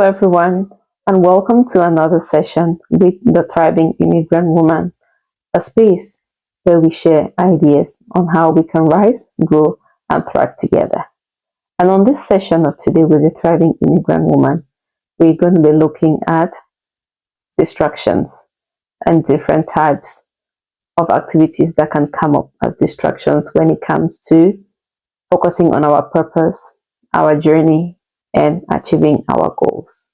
everyone, and welcome to another session with the Thriving Immigrant Woman, a space where we share ideas on how we can rise, grow, and thrive together. And on this session of today with the Thriving Immigrant Woman, we're going to be looking at distractions and different types of activities that can come up as distractions when it comes to focusing on our purpose, our journey, and achieving our goals.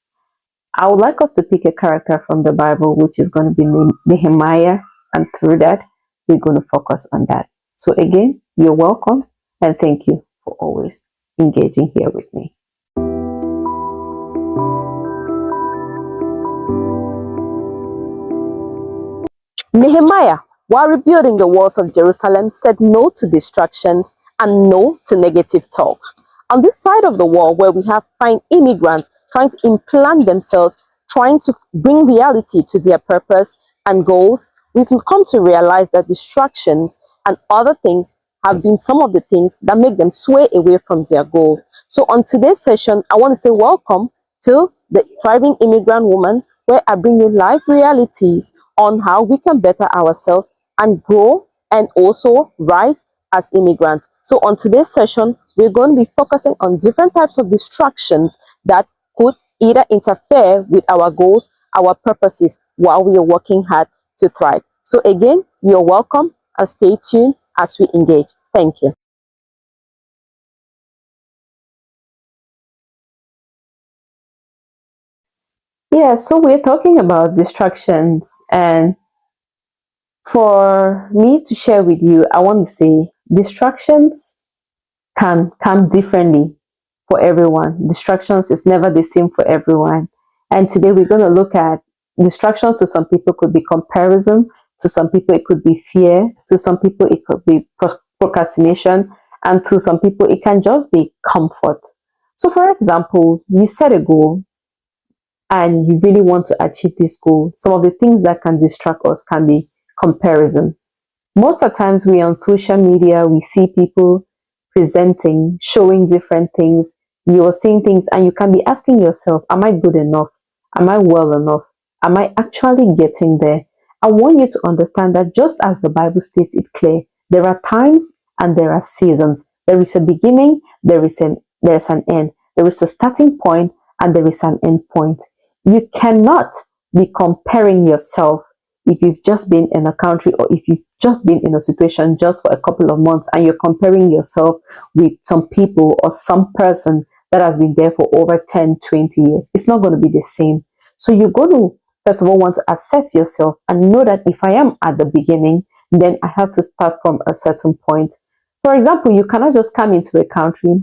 I would like us to pick a character from the Bible, which is going to be Nehemiah, and through that, we're going to focus on that. So again, you're welcome, and thank you for always engaging here with me. Nehemiah, while rebuilding the walls of Jerusalem, said no to distractions and no to negative talks. On this side of the wall, where we have fine immigrants trying to implant themselves, trying to bring reality to their purpose and goals, we've come to realize that distractions and other things have been some of the things that make them sway away from their goal. So on today's session, I want to say welcome to the Thriving Immigrant Woman, where I bring you live realities on how we can better ourselves and grow and also rise as immigrants. So on today's session, we're going to be focusing on different types of distractions that could either interfere with our goals, our purposes, while we are working hard to thrive. So again, you're welcome, and stay tuned as we engage. Thank you. Yeah, so we're talking about distractions, and for me to share with you, I want to say distractions can come differently for everyone. Distractions is never the same for everyone. And today we're going to look at distractions. To some people could be comparison, to some people it could be fear, to some people it could be procrastination, and to some people it can just be comfort. So for example, you set a goal and you really want to achieve this goal. Some of the things that can distract us can be comparison. Most of the times we on social media, we see people presenting, showing different things. You're seeing things and you can be asking yourself, am I good enough? Am I well enough? Am I actually getting there? I want you to understand that just as the Bible states it clear, there are times and there are seasons. There is a beginning, there's an end. There is a starting point and there is an end point. You cannot be comparing yourself if you've just been in a country or if you've just been in a situation just for a couple of months and you're comparing yourself with some people or some person that has been there for over 10, 20 years. It's not going to be the same. So you're going to, first of all, want to assess yourself and know that if I am at the beginning, then I have to start from a certain point. For example, you cannot just come into a country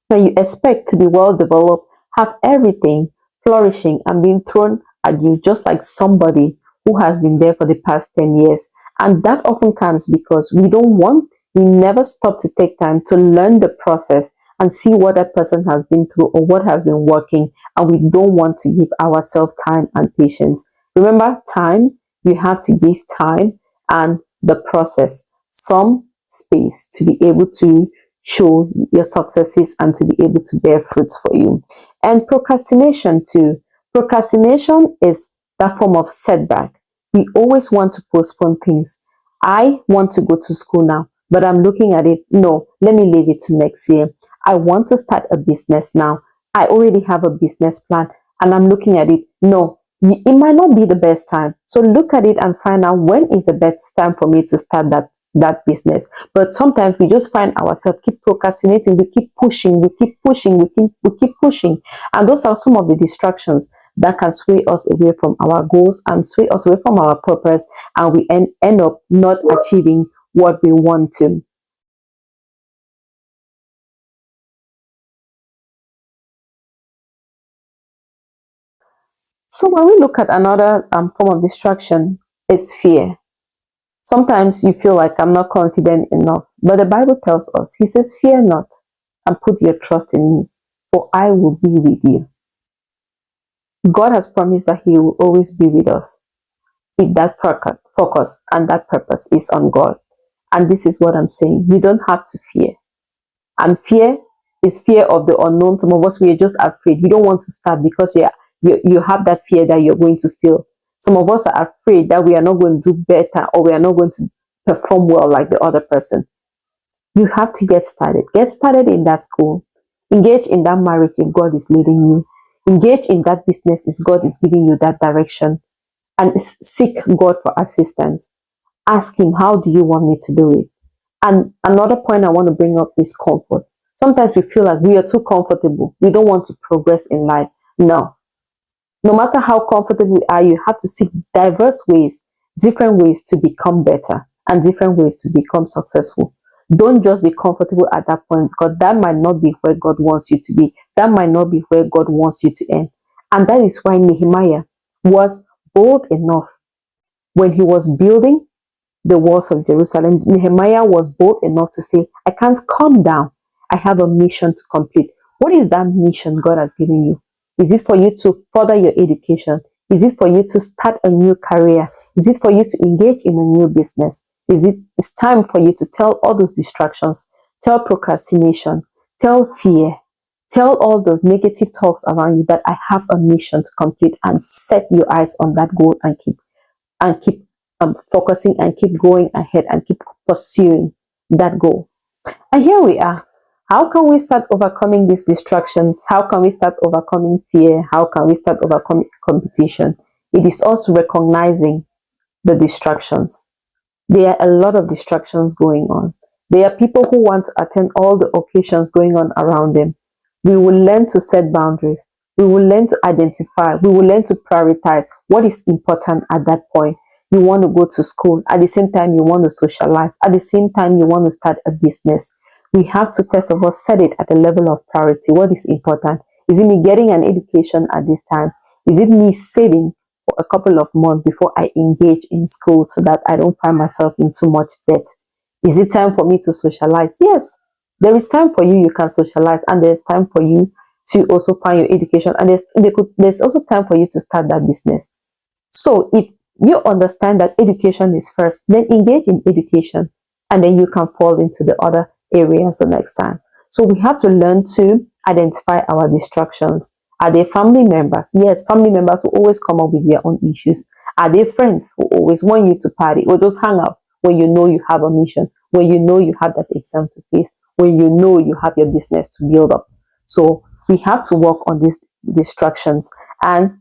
and you expect to be well developed, have everything flourishing and being thrown at you just like somebody who has been there for the past 10 years. And that often comes because we never stop to take time to learn the process and see what that person has been through or what has been working. And we don't want to give ourselves time and patience. Remember, time, you have to give time and the process some space to be able to show your successes and to be able to bear fruits for you. And procrastination too. Procrastination is that form of setback. We always want to postpone things. I want to go to school now, but I'm looking at it. No, let me leave it to next year. I want to start a business now. I already have a business plan and I'm looking at it. No, it might not be the best time. So look at it and find out when is the best time for me to start that business. But sometimes we just find ourselves keep procrastinating, we keep pushing, we keep pushing. And those are some of the distractions that can sway us away from our goals and sway us away from our purpose, and we end up not achieving what we want to. So when we look at another form of distraction, it's fear. Sometimes you feel like I'm not confident enough, but the Bible tells us, he says, fear not and put your trust in me, for I will be with you. God has promised that he will always be with us if that focus and that purpose is on God. And this is what I'm saying. You don't have to fear. And fear is fear of the unknown. Some of us, we are just afraid. We don't want to start because you have that fear that you're going to fail. Some of us are afraid that we are not going to do better, or we are not going to perform well like the other person. You have to get started. Get started in that school. Engage in that marriage if God is leading you. Engage in that business if God is giving you that direction. And seek God for assistance. Ask Him, how do you want me to do it? And another point I want to bring up is comfort. Sometimes we feel like we are too comfortable. We don't want to progress in life. No. No matter how comfortable we are, you have to seek diverse ways, different ways to become better and different ways to become successful. Don't just be comfortable at that point, because that might not be where God wants you to be. That might not be where God wants you to end. And that is why Nehemiah was bold enough when he was building the walls of Jerusalem. Nehemiah was bold enough to say, I can't come down. I have a mission to complete. What is that mission God has given you? Is it for you to further your education? Is it for you to start a new career? Is it for you to engage in a new business? It's time for you to tell all those distractions, tell procrastination, tell fear, tell all those negative talks around you that I have a mission to complete, and set your eyes on that goal and keep focusing and keep going ahead and keep pursuing that goal. And here we are. How can we start overcoming these distractions? How can we start overcoming fear? How can we start overcoming competition? It is also recognizing the distractions. There are a lot of distractions going on. There are people who want to attend all the occasions going on around them. We will learn to set boundaries. We will learn to identify. We will learn to prioritize what is important at that point. You want to go to school. At the same time, you want to socialize. At the same time, you want to start a business. We have to first of all set it at a level of priority. What is important? Is it me getting an education at this time? Is it me saving for a couple of months before I engage in school so that I don't find myself in too much debt? Is it time for me to socialize? Yes, there is time for you. You can socialize, and there's time for you to also find your education, and there's also time for you to start that business. So if you understand that education is first, then engage in education, and then you can fall into the other areas the next time. So we have to learn to identify our distractions. Are they family members? Yes, family members who always come up with their own issues. Are they friends who always want you to party or just hang out when you know you have a mission, when you know you have that exam to face, when you know you have your business to build up? So we have to work on these distractions. And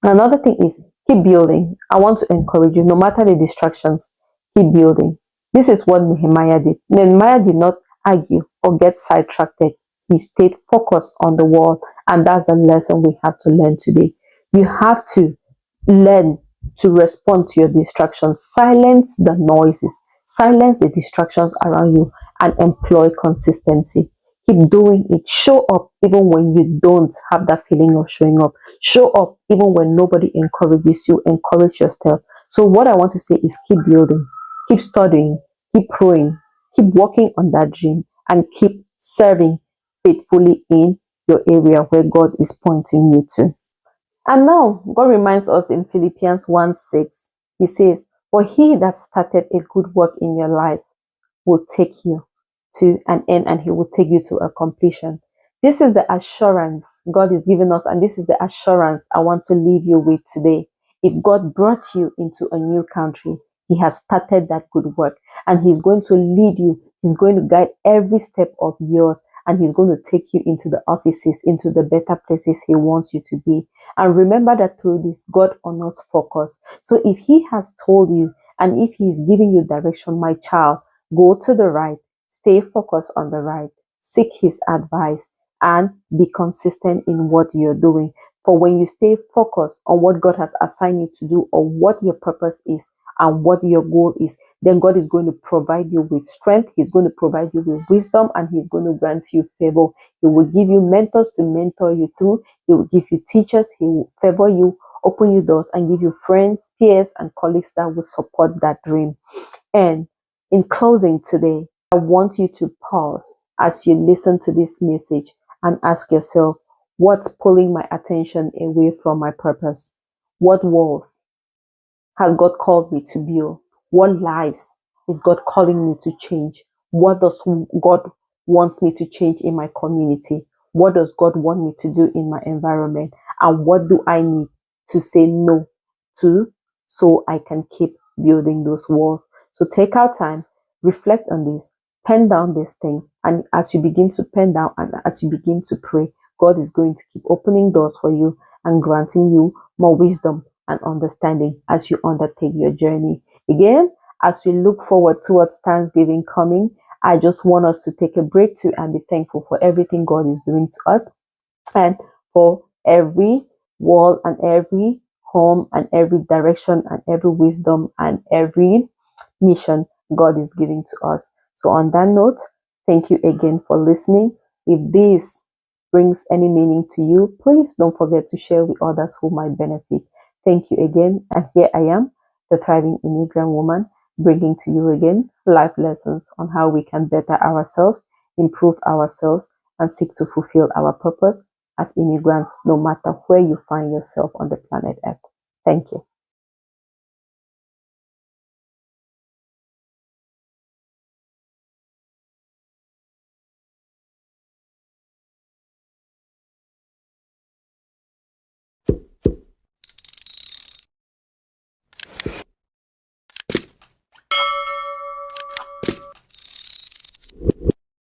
another thing is, keep building. I want to encourage you, no matter the distractions, keep building. This is what Nehemiah did. Nehemiah did not argue or get sidetracked. He stayed focused on the wall, and that's the lesson we have to learn today. You have to learn to respond to your distractions. Silence the noises, silence the distractions around you, and employ consistency. Keep doing it. Show up even when you don't have that feeling of showing up. Show up even when nobody encourages you. Encourage yourself. So what I want to say is, keep building, keep studying, keep praying, keep working on that dream, and keep serving faithfully in your area where God is pointing you to. And now God reminds us in Philippians 1:6. He says, for he that started a good work in your life will take you to an end, and he will take you to a completion. This is the assurance God is giving us, and this is the assurance I want to leave you with today. If God brought you into a new country, he has started that good work, and he's going to lead you. He's going to guide every step of yours, and he's going to take you into the offices, into the better places he wants you to be. And remember that through this, God honors focus. So if he has told you, and if he's giving you direction, my child, go to the right, stay focused on the right, seek his advice, and be consistent in what you're doing. For when you stay focused on what God has assigned you to do, or what your purpose is and what your goal is, then God is going to provide you with strength. He's going to provide you with wisdom, and he's going to grant you favor. He will give you mentors to mentor you through. He will give you teachers. He will favor you, open you doors, and give you friends, peers, and colleagues that will support that dream. And in closing today, I want you to pause as you listen to this message and ask yourself, what's pulling my attention away from my purpose? What walls has God called me to build? What lives is God calling me to change? What does God wants me to change in my community? What does God want me to do in my environment? And what do I need to say no to so I can keep building those walls? So take our time, reflect on this, pen down these things. And as you begin to pen down and as you begin to pray, God is going to keep opening doors for you and granting you more wisdom and understanding as you undertake your journey. Again, as we look forward towards Thanksgiving coming, I just want us to take a break too and be thankful for everything God is doing to us and for every wall and every home and every direction and every wisdom and every mission God is giving to us. So on that note, thank you again for listening. If this brings any meaning to you, please don't forget to share with others who might benefit. Thank you again. And here I am, the thriving immigrant woman, bringing to you again life lessons on how we can better ourselves, improve ourselves, and seek to fulfill our purpose as immigrants, no matter where you find yourself on the planet Earth. Thank you.